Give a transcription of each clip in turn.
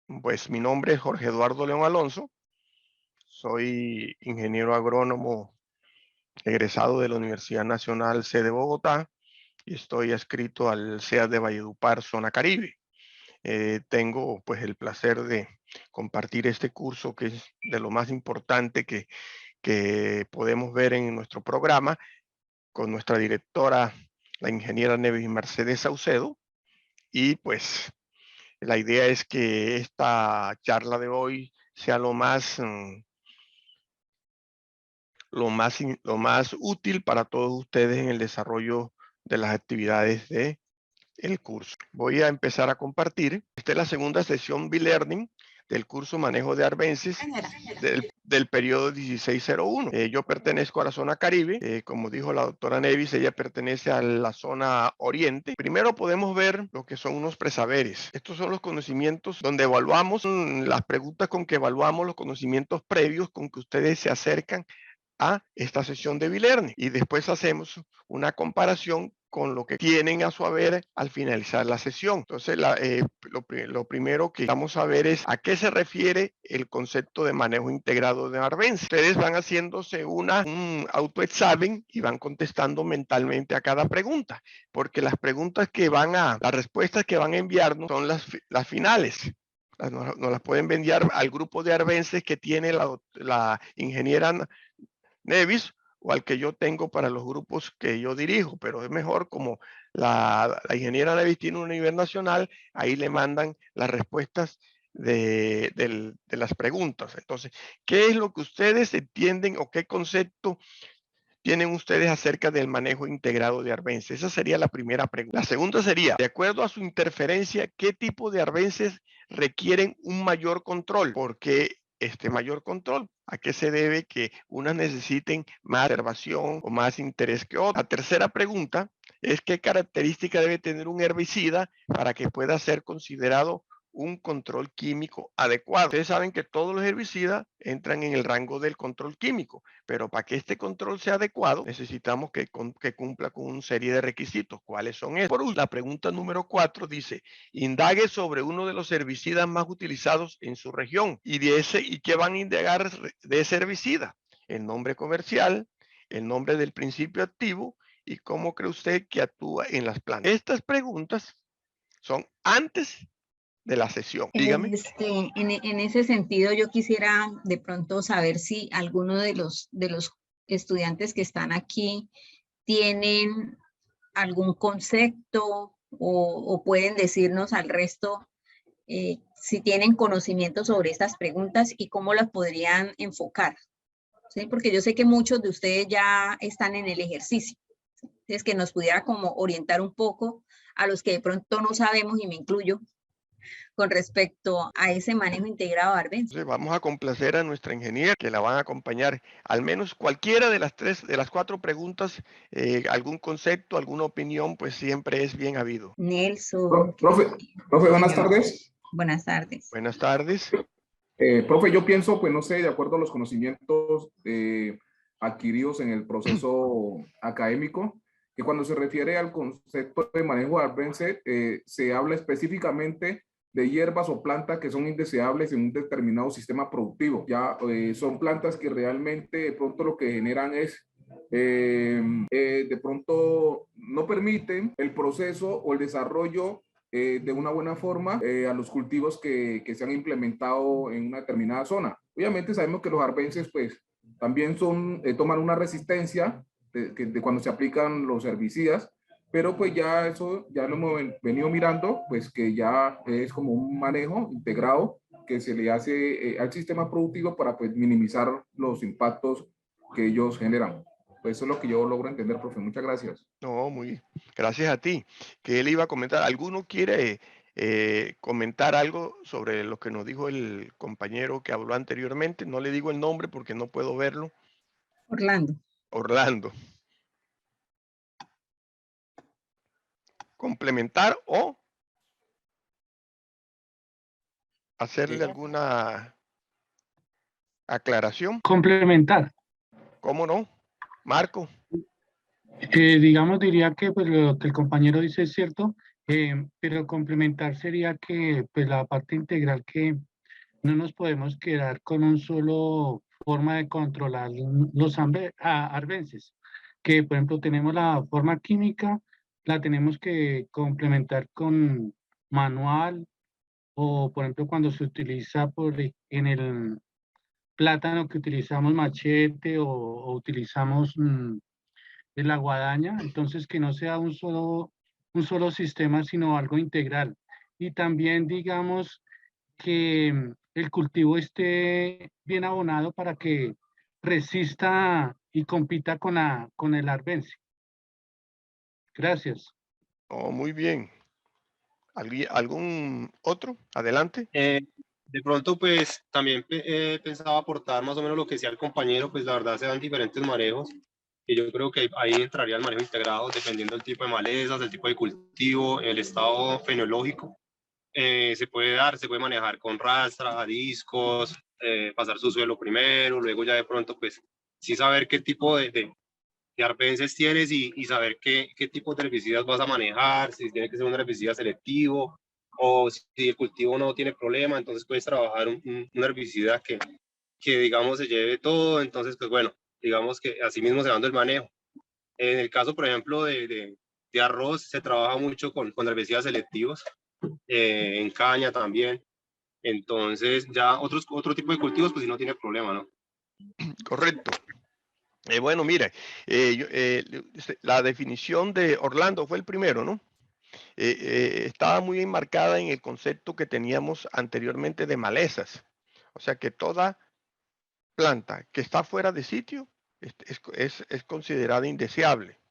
Pues mi nombre es Jorge Eduardo León Alonso, soy ingeniero agrónomo egresado de la Universidad Nacional C de Bogotá y estoy adscrito al CEA de Valledupar, Zona Caribe. Tengo pues el placer de compartir este curso que es de lo más importante que podemos ver en nuestro programa con nuestra directora, la ingeniera Nevis Mercedes Saucedo, y pues la idea es que esta charla de hoy sea lo más útil para todos ustedes en el desarrollo de las actividades de el curso. Voy a empezar a compartir. Esta es la segunda sesión B-Learning del curso Manejo de Arbences del periodo 1601. Yo pertenezco a la zona Caribe. Como dijo la doctora Nevis, ella pertenece a la zona Oriente. Primero podemos ver lo que son unos presaberes. Estos son los conocimientos donde evaluamos las preguntas con que evaluamos los conocimientos previos con que ustedes se acercan a esta sesión de B-Learning y después hacemos una comparación con lo que tienen a su haber al finalizar la sesión. Entonces, lo primero que vamos a ver es a qué se refiere el concepto de manejo integrado de Arbenz. Ustedes van haciéndose un autoexamen y van contestando mentalmente a cada pregunta, porque las respuestas que van a enviarnos son las finales. Nos las pueden enviar al grupo de arbences que tiene la ingeniera Nevis o al que yo tengo para los grupos que yo dirijo, pero es mejor como la ingeniera Nevis tiene un nivel nacional, ahí le mandan las respuestas de las preguntas. Entonces, ¿qué es lo que ustedes entienden o qué concepto tienen ustedes acerca del manejo integrado de arbences? Esa sería la primera pregunta. La segunda sería, de acuerdo a su interferencia, ¿qué tipo de arbences requieren un mayor control? ¿Por qué este mayor control? ¿A qué se debe que unas necesiten más observación o más interés que otras? La tercera pregunta es qué característica debe tener un herbicida para que pueda ser considerado un control químico adecuado. Ustedes saben que todos los herbicidas entran en el rango del control químico, pero para que este control sea adecuado, necesitamos que cumpla con una serie de requisitos. ¿Cuáles son estos? Por último, la pregunta número 4 dice, indague sobre uno de los herbicidas más utilizados en su región y qué van a indagar de ese herbicida. El nombre comercial, el nombre del principio activo y cómo cree usted que actúa en las plantas. Estas preguntas son antes de la sesión. Dígame. En ese sentido, yo quisiera de pronto saber si alguno de los estudiantes que están aquí tienen algún concepto o pueden decirnos al resto si tienen conocimiento sobre estas preguntas y cómo las podrían enfocar. ¿Sí? Porque yo sé que muchos de ustedes ya están en el ejercicio. Entonces, que nos pudiera como orientar un poco a los que de pronto no sabemos, y me incluyo, con respecto a ese manejo integrado de arbences. Vamos a complacer a nuestra ingeniera que la van a acompañar. Al menos cualquiera de las 4 preguntas, algún concepto, alguna opinión, pues siempre es bien habido. Nelson. Profe, buenas tardes. Buenas tardes. Buenas tardes. Profe, yo pienso, pues no sé, de acuerdo a los conocimientos adquiridos en el proceso académico, que cuando se refiere al concepto de manejo de arbences, se habla específicamente de hierbas o plantas que son indeseables en un determinado sistema productivo. Ya son plantas que realmente de pronto lo que generan es de pronto no permiten el proceso o el desarrollo de una buena forma a los cultivos que se han implementado en una determinada zona. Obviamente sabemos que los arbences pues también toman una resistencia de cuando se aplican los herbicidas, pero pues ya eso ya lo hemos venido mirando, pues que ya es como un manejo integrado que se le hace al sistema productivo para pues minimizar los impactos que ellos generan. Pues eso es lo que yo logro entender, profe. Muchas gracias. No, gracias a ti. Que él iba a comentar. ¿Alguno quiere comentar algo sobre lo que nos dijo el compañero que habló anteriormente? No le digo el nombre porque no puedo verlo. Orlando. Orlando. Complementar o hacerle alguna aclaración. Complementar. ¿Cómo no? Marco. Digamos, diría que pues, lo que el compañero dice es cierto. Pero complementar sería que pues la parte integral, que no nos podemos quedar con un solo forma de controlar los arbences, que por ejemplo tenemos la forma química, la tenemos que complementar con manual, o por ejemplo cuando se utiliza en el plátano, que utilizamos machete o utilizamos la guadaña. Entonces que no sea un solo sistema, sino algo integral. Y también digamos que el cultivo esté bien abonado para que resista y compita con el arbense. Gracias. Oh, muy bien. ¿Algún otro? Adelante. De pronto, pues también pensaba aportar más o menos lo que decía el compañero, pues la verdad se dan diferentes manejos y yo creo que ahí entraría el manejo integrado dependiendo del tipo de malezas, del tipo de cultivo, el estado fenológico. Se puede manejar con rastra, discos, pasar su suelo primero, luego ya de pronto, pues sí saber qué tipo de arbences tienes y saber qué tipo de herbicidas vas a manejar, si tiene que ser un herbicida selectivo o si el cultivo no tiene problema, entonces puedes trabajar un herbicida que digamos se lleve todo, entonces pues bueno, digamos que así mismo se va dando el manejo. En el caso, por ejemplo, de arroz, se trabaja mucho con herbicidas selectivos, en caña también, entonces ya otro tipo de cultivos pues sí no tiene problema, ¿no? Correcto. Bueno, mire, la definición de Orlando fue el primero, ¿no? Estaba muy enmarcada en el concepto que teníamos anteriormente de malezas. O sea que toda planta que está fuera de sitio es considerada indeseable.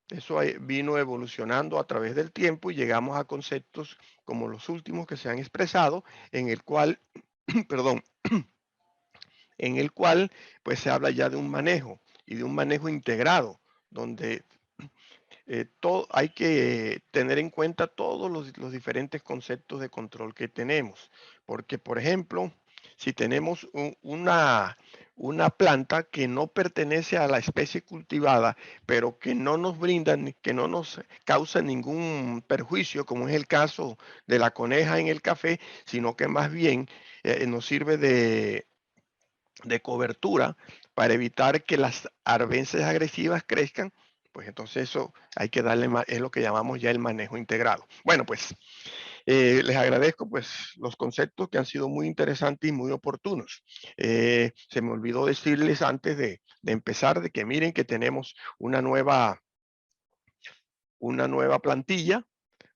Eso vino evolucionando a través del tiempo y llegamos a conceptos como los últimos que se han expresado, en el cual, perdón, en el cual pues se habla ya de un manejo y de un manejo integrado, donde hay que tener en cuenta todos los diferentes conceptos de control que tenemos. Porque, por ejemplo, si tenemos una planta que no pertenece a la especie cultivada, pero que no nos brinda, que no nos causa ningún perjuicio, como es el caso de la coneja en el café, sino que más bien nos sirve de cobertura para evitar que las arbences agresivas crezcan, pues entonces eso hay que darle, es lo que llamamos ya el manejo integrado. Bueno, pues les agradezco pues los conceptos que han sido muy interesantes y muy oportunos. Se me olvidó decirles antes de empezar de que miren que tenemos una nueva plantilla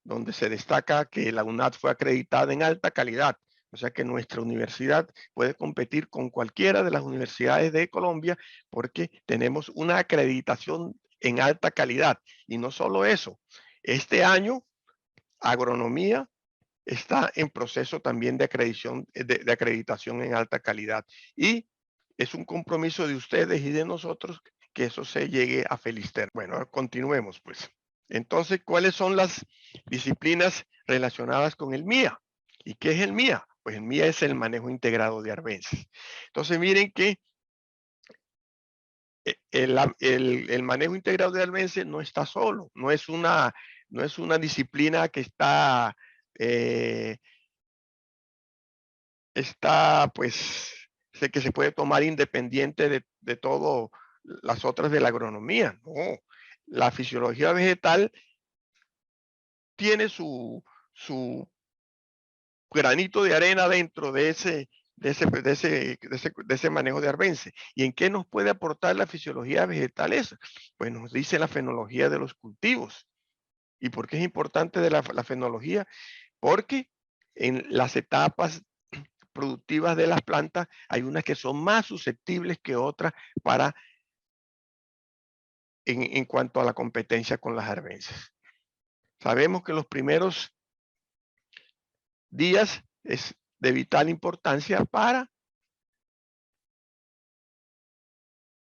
donde se destaca que la UNAD fue acreditada en alta calidad. O sea que nuestra universidad puede competir con cualquiera de las universidades de Colombia porque tenemos una acreditación en alta calidad. Y no solo eso, este año agronomía está en proceso también de acreditación en alta calidad. Y es un compromiso de ustedes y de nosotros que eso se llegue a feliz. Bueno, continuemos pues. Entonces, ¿cuáles son las disciplinas relacionadas con el MIA? ¿Y qué es el MIA? Pues el MIA es el manejo integrado de arbences. Entonces, miren que el manejo integrado de arbences no está solo, no es una disciplina que está pues, que se puede tomar independiente de todo las otras de la agronomía. No, la fisiología vegetal tiene su granito de arena dentro de ese manejo de arbense. ¿Y en qué nos puede aportar la fisiología vegetal eso? Pues nos dice la fenología de los cultivos. ¿Y por qué es importante de la fenología? Porque en las etapas productivas de las plantas hay unas que son más susceptibles que otras para en cuanto a la competencia con las arbences. Sabemos que los primeros días es de vital importancia para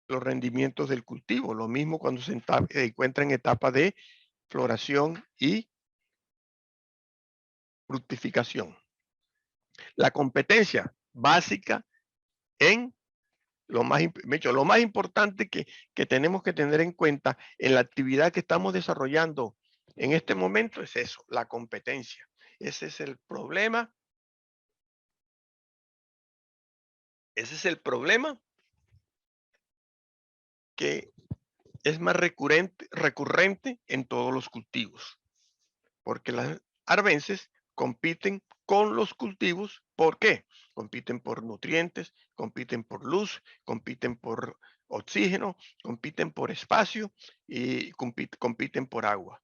los rendimientos del cultivo. Lo mismo cuando se encuentra en etapa de floración y fructificación. La competencia básica en lo más importante que tenemos que tener en cuenta en la actividad que estamos desarrollando En este momento es eso, la competencia. Ese es el problema. Ese es el problema que es más recurrente en todos los cultivos, porque las arbences compiten con los cultivos. ¿Por qué? Compiten por nutrientes, compiten por luz, compiten por oxígeno, compiten por espacio y compiten por agua.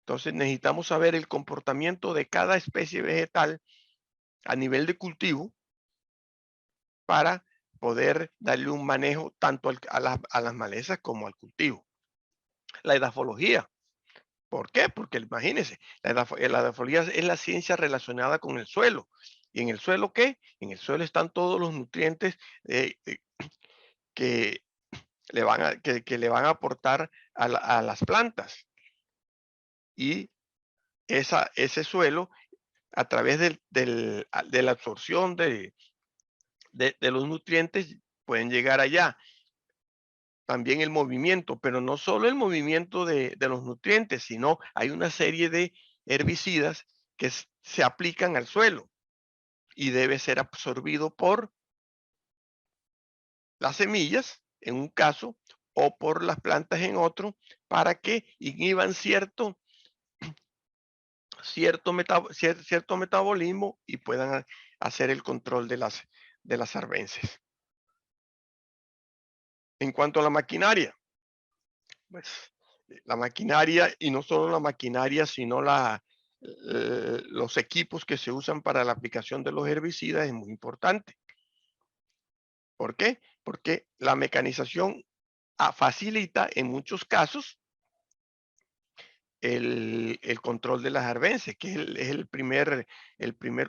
Entonces necesitamos saber el comportamiento de cada especie vegetal a nivel de cultivo para poder darle un manejo tanto a las malezas como al cultivo. La edafología. ¿Por qué? Porque imagínense, la edafología es la ciencia relacionada con el suelo. ¿Y en el suelo qué? En el suelo están todos los nutrientes que que le van a aportar a las plantas. Y ese suelo, a través de la absorción de los nutrientes, pueden llegar allá. También el movimiento, pero no solo el movimiento de los nutrientes, sino hay una serie de herbicidas que se aplican al suelo y debe ser absorbido por las semillas, en un caso, o por las plantas en otro, para que inhiban cierto metabolismo y puedan hacer el control de las arbences. En cuanto a la maquinaria, pues la maquinaria, y no solo la maquinaria, sino los equipos que se usan para la aplicación de los herbicidas es muy importante. ¿Por qué? Porque la mecanización facilita en muchos casos el control de las arbences, que es el primer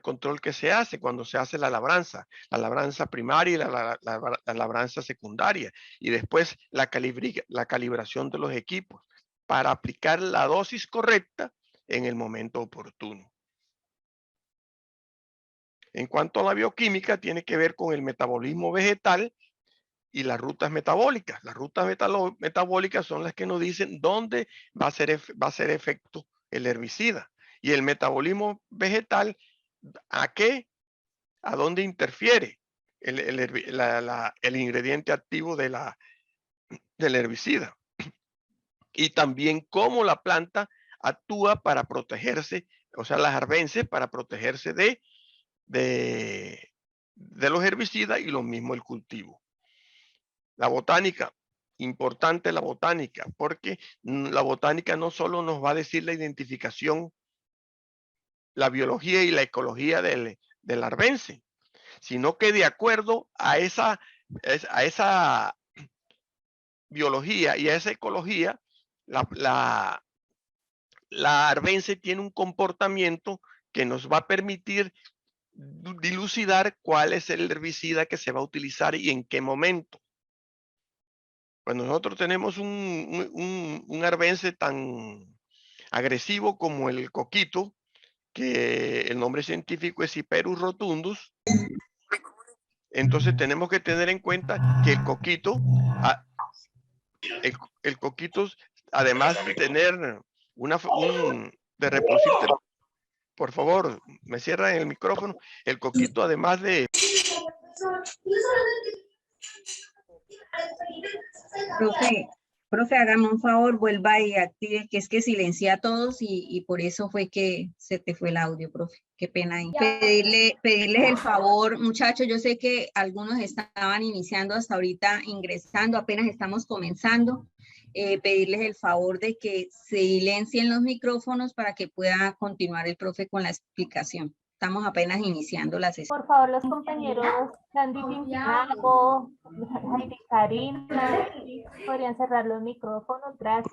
control que se hace cuando se hace la labranza primaria y la labranza secundaria, y después la calibración de los equipos para aplicar la dosis correcta en el momento oportuno. En cuanto a la bioquímica, tiene que ver con el metabolismo vegetal y las rutas metabólicas. Las rutas metabólicas son las que nos dicen dónde va a hacer efecto el herbicida. Y el metabolismo vegetal, ¿a dónde interfiere el ingrediente activo del herbicida? Y también cómo la planta actúa para protegerse, o sea, las arbences para protegerse de los herbicidas, y lo mismo el cultivo. La botánica, importante la botánica, porque la botánica no solo nos va a decir la identificación, la biología y la ecología del arbense, sino que de acuerdo a esa biología y a esa ecología, la arbense tiene un comportamiento que nos va a permitir dilucidar cuál es el herbicida que se va a utilizar y en qué momento. Pues nosotros tenemos un arbense tan agresivo como el coquito, que el nombre científico es Hiperus rotundus. Entonces tenemos que tener en cuenta que el coquito, además de tener de reproducir, por favor, me cierran el micrófono, el coquito además de... Profe, hágame un favor, vuelva y active, que es que silencia a todos y por eso fue que se te fue el audio, profe. Qué pena ahí. Pedirles el favor, muchachos, yo sé que algunos estaban iniciando hasta ahorita, ingresando, apenas estamos comenzando. Pedirles el favor de que silencien los micrófonos para que pueda continuar el profe con la explicación. Estamos apenas iniciando la sesión. Por favor, los compañeros Sandy Pintiago, Heidi Karina, podrían cerrar los micrófonos. Gracias.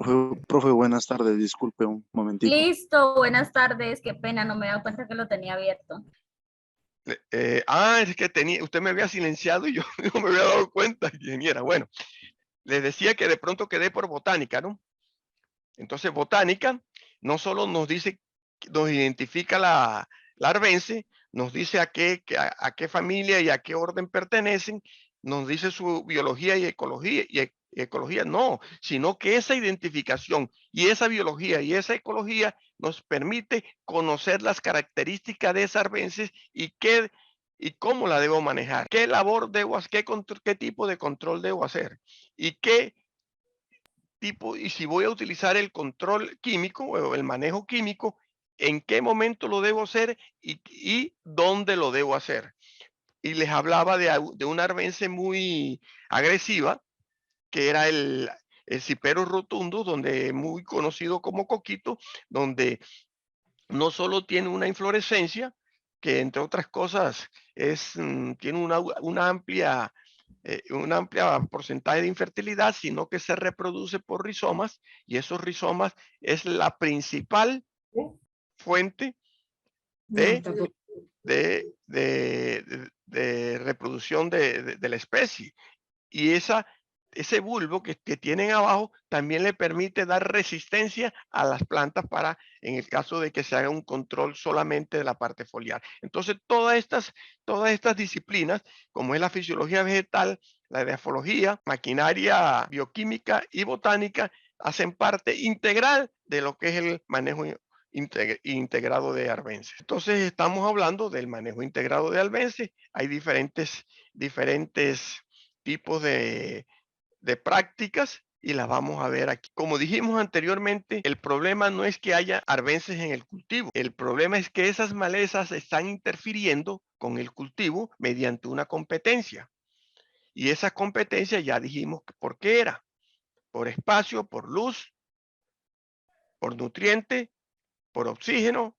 Profe, buenas tardes. Disculpe un momentito. Listo, buenas tardes. Qué pena, no me he dado cuenta que lo tenía abierto. Es que usted me había silenciado y yo no me había dado cuenta quién era. Bueno, les decía que de pronto quedé por botánica, ¿no? Entonces, botánica no solo nos dice, nos identifica la arbense, nos dice a qué familia y a qué orden pertenecen, nos dice su biología y ecología ecología, no, sino que esa identificación y esa biología y esa ecología nos permite conocer las características de esa arbences y cómo la debo manejar, qué labor debo hacer, qué tipo de control debo hacer y qué tipo, y si voy a utilizar el control químico o el manejo químico, en qué momento lo debo hacer y dónde lo debo hacer. Y les hablaba de una arbense muy agresiva, que era el Ciperus rotundus, donde muy conocido como coquito, donde no solo tiene una inflorescencia, que entre otras cosas tiene un amplia porcentaje de infertilidad, sino que se reproduce por rizomas, y esos rizomas es la principal fuente de, de reproducción de la especie. Y ese bulbo que tienen abajo también le permite dar resistencia a las plantas para, en el caso de que se haga un control solamente de la parte foliar. Entonces, todas estas disciplinas, como es la fisiología vegetal, la edafología, maquinaria bioquímica y botánica, hacen parte integral de lo que es el manejo integrado de arbences. Entonces, estamos hablando del manejo integrado de arbences. Hay diferentes tipos de prácticas y las vamos a ver aquí. Como dijimos anteriormente, el problema no es que haya arbences en el cultivo. El problema es que esas malezas están interfiriendo con el cultivo mediante una competencia. Y esa competencia ya dijimos por qué era. Por espacio, por luz, por nutriente, por oxígeno.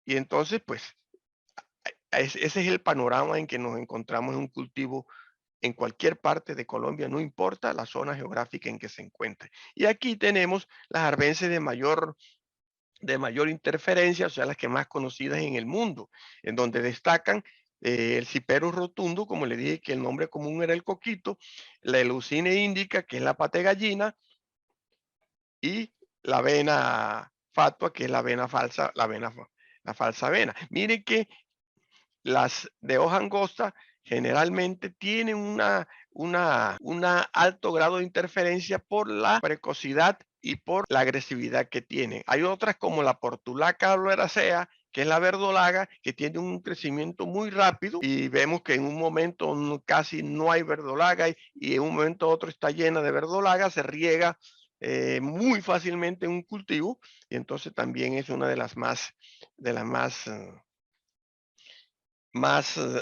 Y entonces, pues, ese es el panorama en que nos encontramos en un cultivo en cualquier parte de Colombia, no importa la zona geográfica en que se encuentre. Y aquí tenemos las arbences de mayor interferencia, o sea, las que más conocidas en el mundo, en donde destacan el Ciperus rotundus, como le dije que el nombre común era el coquito, la Eleucine indica, que es la pata de gallina, y la avena fatua, que es la avena falsa, la falsa avena. Miren que las de hoja angosta generalmente tienen un alto grado de interferencia por la precocidad y por la agresividad que tienen. Hay otras como la Portulaca oleracea, que es la verdolaga, que tiene un crecimiento muy rápido y vemos que en un momento casi no hay verdolaga y en un momento otro está llena de verdolaga, se riega muy fácilmente en un cultivo, y entonces también es una de las más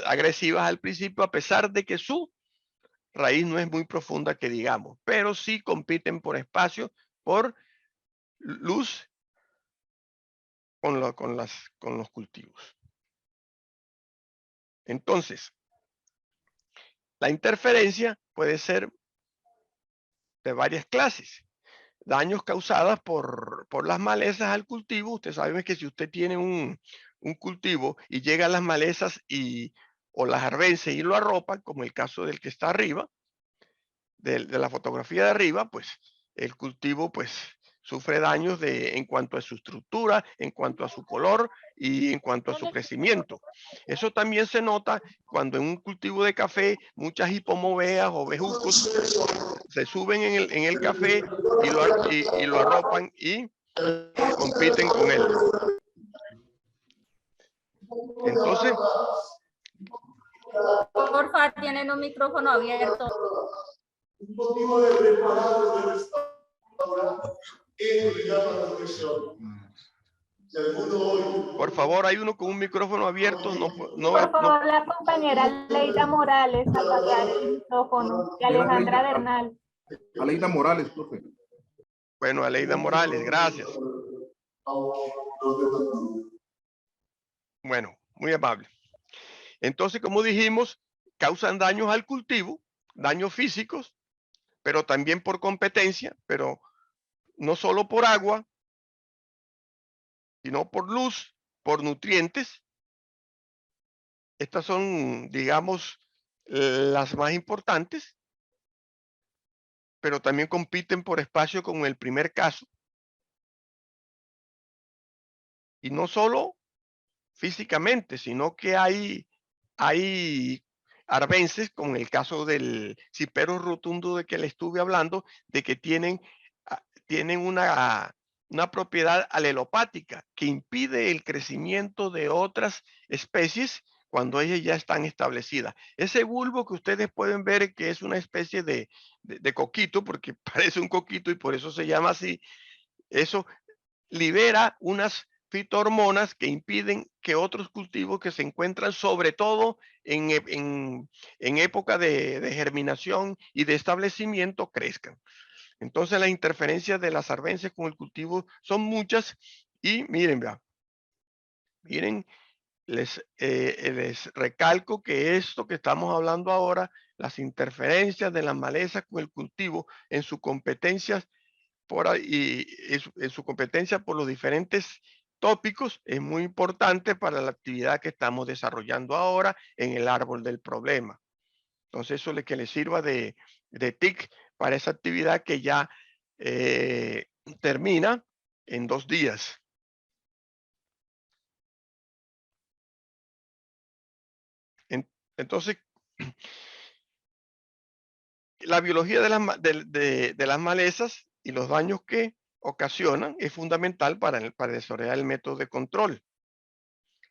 agresivas al principio, a pesar de que su raíz no es muy profunda, que digamos, pero sí compiten por espacio, por luz con los cultivos. Entonces, la interferencia puede ser de varias clases. Daños causados por las malezas al cultivo. Usted sabe que si usted tiene un cultivo y llegan las malezas o las arbences y lo arropan, como el caso del que está arriba, de la fotografía de arriba, pues el cultivo pues sufre daños en cuanto a su estructura, en cuanto a su color y en cuanto a su crecimiento. Eso también se nota cuando en un cultivo de café muchas hipomoveas o bejucos se suben en el café y lo arropan y compiten con él. Entonces, porfa, tienen un micrófono abierto. Por favor, hay uno con un micrófono abierto. Por favor, la compañera Leida Morales, apagar el micrófono. Y Alejandra Bernal. Aleida Morales, profe. Bueno, Aleida Morales, gracias. Bueno, muy amable. Entonces, como dijimos, causan daños al cultivo, daños físicos, pero también por competencia, pero no solo por agua, sino por luz, por nutrientes. Estas son, digamos, las más importantes, pero también compiten por espacio como en el primer caso. Y no solo físicamente, sino que hay arbences, como en el caso del cipero rotundo de que le estuve hablando, de que tienen una propiedad alelopática que impide el crecimiento de otras especies cuando ellas ya están establecidas. Ese bulbo que ustedes pueden ver que es una especie de coquito, porque parece un coquito y por eso se llama así, eso libera unas fitohormonas que impiden que otros cultivos que se encuentran sobre todo en época de germinación y de establecimiento crezcan. Entonces las interferencias de las arbences con el cultivo son muchas y miren, miren, les recalco que esto que estamos hablando ahora, las interferencias de las malezas con el cultivo en sus competencias en su competencia por los diferentes tópicos es muy importante para la actividad que estamos desarrollando ahora en el árbol del problema. Entonces eso que le sirva de TIC para esa actividad que ya termina en 2 días. Entonces, la biología de las malezas y los daños que ocasionan es fundamental para desarrollar el método de control,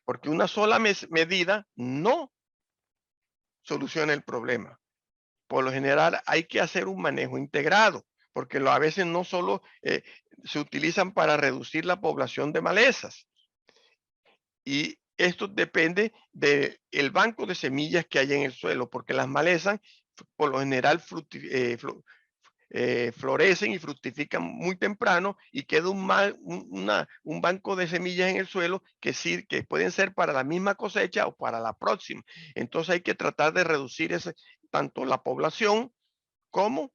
porque una sola medida no soluciona el problema. Por lo general hay que hacer un manejo integrado, porque a veces no solo se utilizan para reducir la población de malezas. Y esto depende del banco de semillas que hay en el suelo, porque las malezas por lo general florecen y fructifican muy temprano y queda un banco de semillas en el suelo que pueden ser para la misma cosecha o para la próxima. Entonces hay que tratar de reducir tanto la población como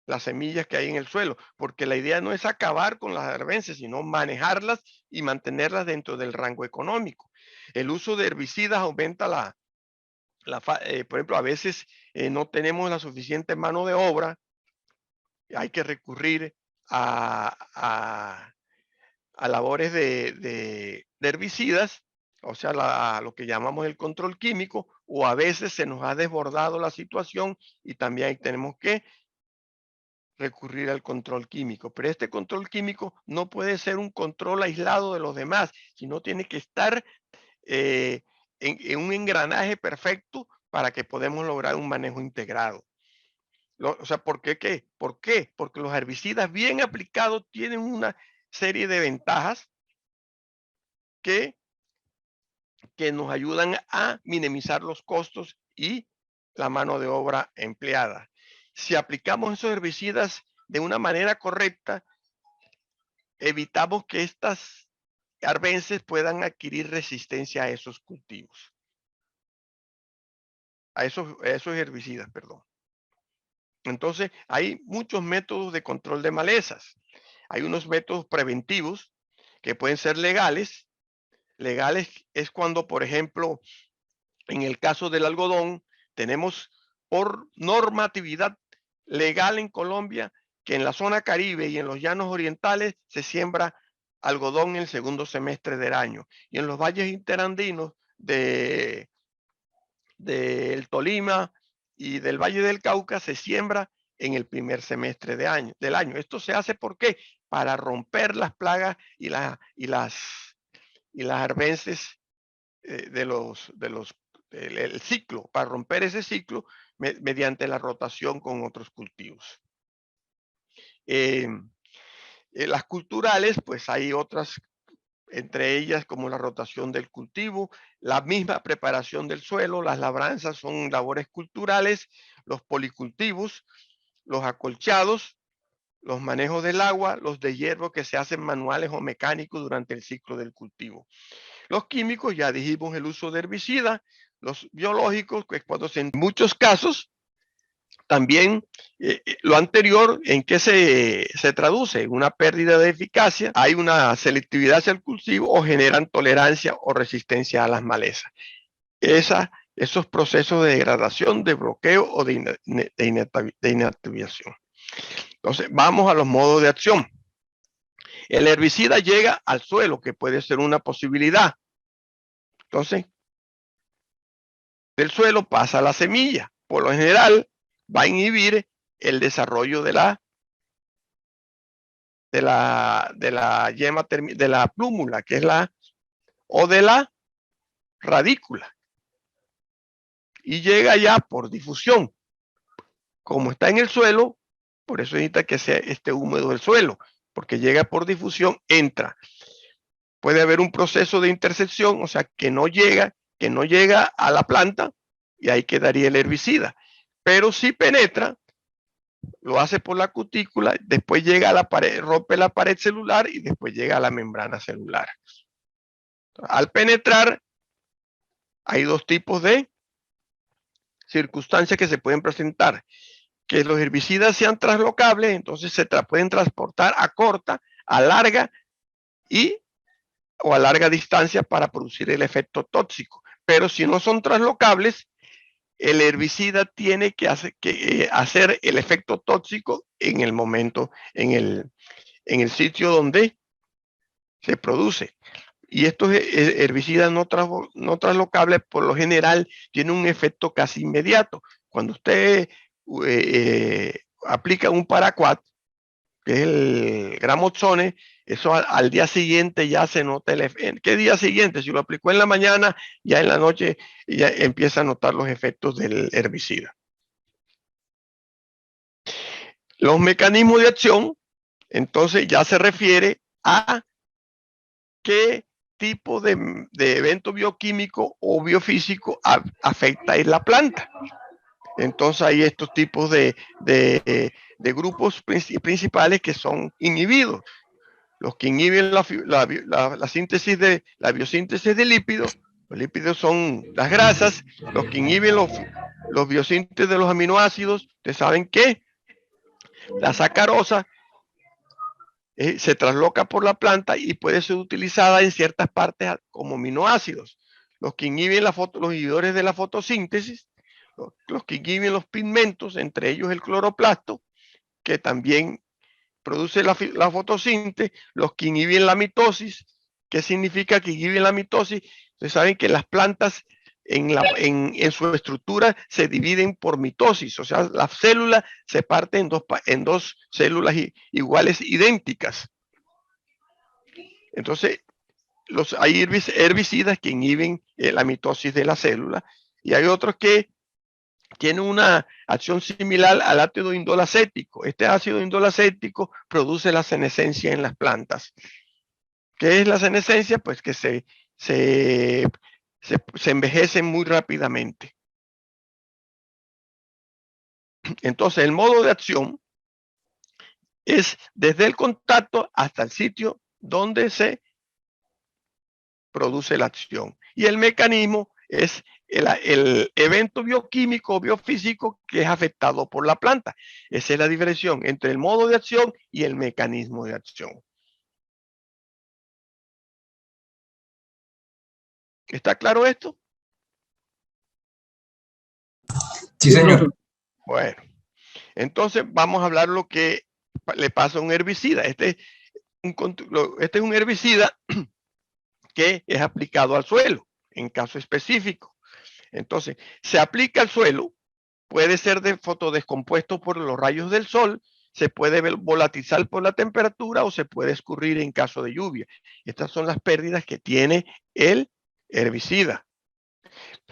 las semillas que hay en el suelo, porque la idea no es acabar con las arbences, sino manejarlas y mantenerlas dentro del rango económico. El uso de herbicidas aumenta por ejemplo, a veces no tenemos la suficiente mano de obra, hay que recurrir a labores de herbicidas, o sea, lo que llamamos el control químico, o a veces se nos ha desbordado la situación y también tenemos que recurrir al control químico. Pero este control químico no puede ser un control aislado de los demás, sino tiene que estar en un engranaje perfecto para que podamos lograr un manejo integrado. O sea, ¿por qué? ¿Por qué? Porque los herbicidas bien aplicados tienen una serie de ventajas que nos ayudan a minimizar los costos y la mano de obra empleada. Si aplicamos esos herbicidas de una manera correcta, evitamos que estas arbences puedan adquirir resistencia a esos cultivos, a esos herbicidas, perdón. Entonces, hay muchos métodos de control de malezas. Hay unos métodos preventivos que pueden ser legales. Legales es cuando, por ejemplo, en el caso del algodón, tenemos por normatividad legal en Colombia que en la zona Caribe y en los llanos orientales se siembra algodón en el segundo semestre del año. Y en los valles interandinos del Tolima y del Valle del Cauca se siembra en el primer semestre del año. Esto se hace ¿por qué? Para romper las plagas y las arbences el ciclo, para romper ese ciclo mediante la rotación con otros cultivos. Las culturales, pues hay otras, entre ellas como la rotación del cultivo, la misma preparación del suelo, las labranzas son labores culturales, los policultivos, los acolchados, los manejos del agua, los de hierbo que se hacen manuales o mecánicos durante el ciclo del cultivo. Los químicos, ya dijimos el uso de herbicidas, los biológicos, que cuando en muchos casos, también lo anterior, ¿en qué se traduce? En una pérdida de eficacia, hay una selectividad hacia el cultivo o generan tolerancia o resistencia a las malezas. Esos procesos de degradación, de bloqueo o de inactivación. Entonces, vamos a los modos de acción. El herbicida llega al suelo, que puede ser una posibilidad. Entonces, del suelo pasa a la semilla. Por lo general, va a inhibir el desarrollo de la yema, de la plúmula, que es o de la radícula. Y llega ya por difusión. Como está en el suelo, por eso necesita que esté húmedo el suelo, porque llega por difusión, entra. Puede haber un proceso de intersección, o sea, que no llega a la planta y ahí quedaría el herbicida. Pero si penetra, lo hace por la cutícula, después llega a la pared, rompe la pared celular y después llega a la membrana celular. Al penetrar, hay dos tipos de circunstancias que se pueden presentar. Que los herbicidas sean traslocables, entonces se pueden transportar a corta, a larga o a larga distancia para producir el efecto tóxico. Pero si no son traslocables, el herbicida tiene que hacer el efecto tóxico en el momento, en el sitio donde se produce. Y estos herbicidas no traslocables, por lo general, tienen un efecto casi inmediato. Cuando usted aplica un paraquat, que es el gramoxone, eso al día siguiente ya se nota el efecto. ¿Qué día siguiente? Si lo aplicó en la mañana, ya en la noche ya empieza a notar los efectos del herbicida. Los mecanismos de acción, entonces ya se refiere a qué tipo de evento bioquímico o biofísico afecta en la planta. Entonces hay estos tipos de grupos principales que son inhibidos. Los que inhiben la síntesis la biosíntesis de lípidos. Los lípidos son las grasas. Los que inhiben los biosíntesis de los aminoácidos. Ustedes saben que la sacarosa se trasloca por la planta y puede ser utilizada en ciertas partes como aminoácidos. Los que inhiben los inhibidores de la fotosíntesis, los que inhiben los pigmentos, entre ellos el cloroplasto, que también produce la fotosíntesis, los que inhiben la mitosis. ¿Qué significa que inhiben la mitosis? Ustedes saben que las plantas en su estructura se dividen por mitosis, o sea, las células se parten en dos células iguales, idénticas. Entonces, hay herbicidas que inhiben la mitosis de la célula y hay otros que tienen una acción similar al ácido indolacético. Este ácido indolacético produce la senescencia en las plantas. ¿Qué es la senescencia? Pues que se envejecen muy rápidamente. Entonces, el modo de acción es desde el contacto hasta el sitio donde se produce la acción. Y el mecanismo es el evento bioquímico o biofísico que es afectado por la planta. Esa es la diferencia entre el modo de acción y el mecanismo de acción. ¿Está claro esto? Sí, señor. Bueno, entonces vamos a hablar lo que le pasa a un herbicida. Este es un herbicida que es aplicado al suelo, en caso específico. Entonces, se aplica al suelo, puede ser fotodescompuesto por los rayos del sol, se puede volatilizar por la temperatura o se puede escurrir en caso de lluvia. Estas son las pérdidas que tiene el herbicida.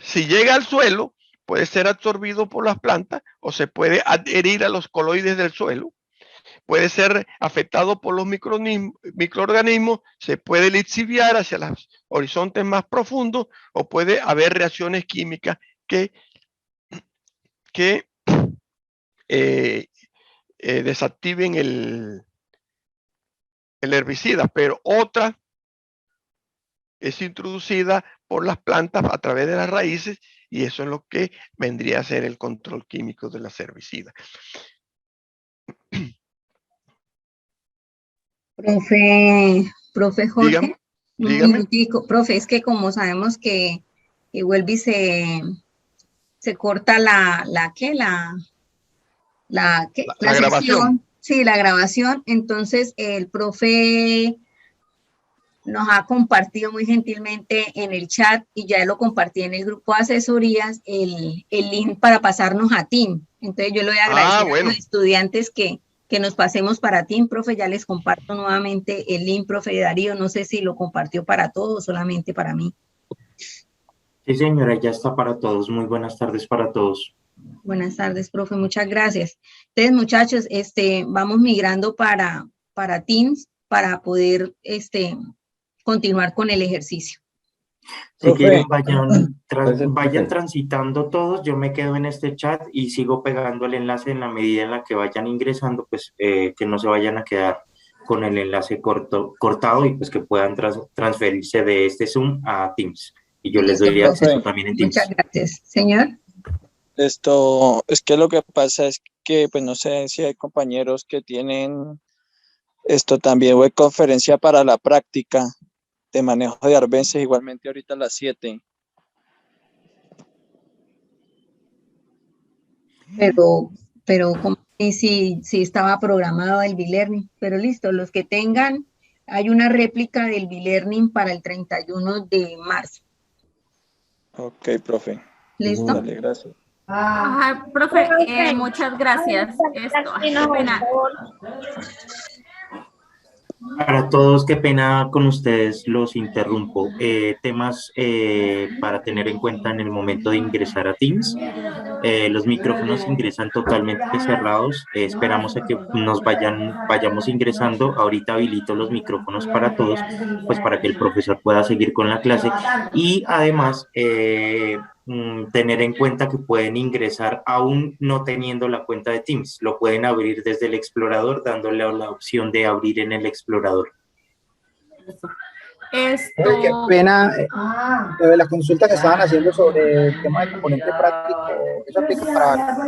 Si llega al suelo, puede ser absorbido por las plantas o se puede adherir a los coloides del suelo. Puede ser afectado por los microorganismos, se puede lixiviar hacia los horizontes más profundos o puede haber reacciones químicas que desactiven el herbicida, pero otra es introducida por las plantas a través de las raíces y eso es lo que vendría a ser el control químico de las herbicidas. Profe Jorge, dígame. Un minutico. Profe, es que como sabemos que vuelve y se corta la grabación. Sesión, sí, la grabación, entonces el profe nos ha compartido muy gentilmente en el chat y ya lo compartí en el grupo de asesorías el link para pasarnos a Team. Entonces yo le voy a agradecer a los estudiantes que nos pasemos para Team, profe. Ya les comparto nuevamente el link, profe Darío. No sé si lo compartió para todos o solamente para mí. Sí, señora, ya está para todos. Muy buenas tardes para todos. Buenas tardes, profe. Muchas gracias. Entonces, muchachos, vamos migrando para Teams para poder continuar con el ejercicio. Si quieren, vayan transitando todos. Yo me quedo en este chat y sigo pegando el enlace en la medida en la que vayan ingresando, pues que no se vayan a quedar con el enlace cortado y pues que puedan transferirse de este Zoom a Teams. Y yo les doy acceso también en Teams. Muchas gracias. Señor. Es que lo que pasa es que, pues no sé si hay compañeros que tienen también web conferencia para la práctica de manejo de arbences, igualmente ahorita a las 7. Pero como si estaba programado el B-Learning, pero listo, los que tengan, hay una réplica del B-Learning para el 31 de marzo. Ok, profe. ¿Listo? Dale, gracias. Ajá, profe, muchas gracias. Qué pena. Para todos, qué pena con ustedes, los interrumpo. Temas para tener en cuenta en el momento de ingresar a Teams. Los micrófonos ingresan totalmente cerrados. Esperamos a que vayamos ingresando. Ahorita habilito los micrófonos para todos, pues para que el profesor pueda seguir con la clase. Y además, tener en cuenta que pueden ingresar aún no teniendo la cuenta de Teams. Lo pueden abrir desde el explorador, dándole la opción de abrir en el explorador. Qué pena, la consulta que estaban haciendo sobre el tema del componente práctico, ¿eso aplica para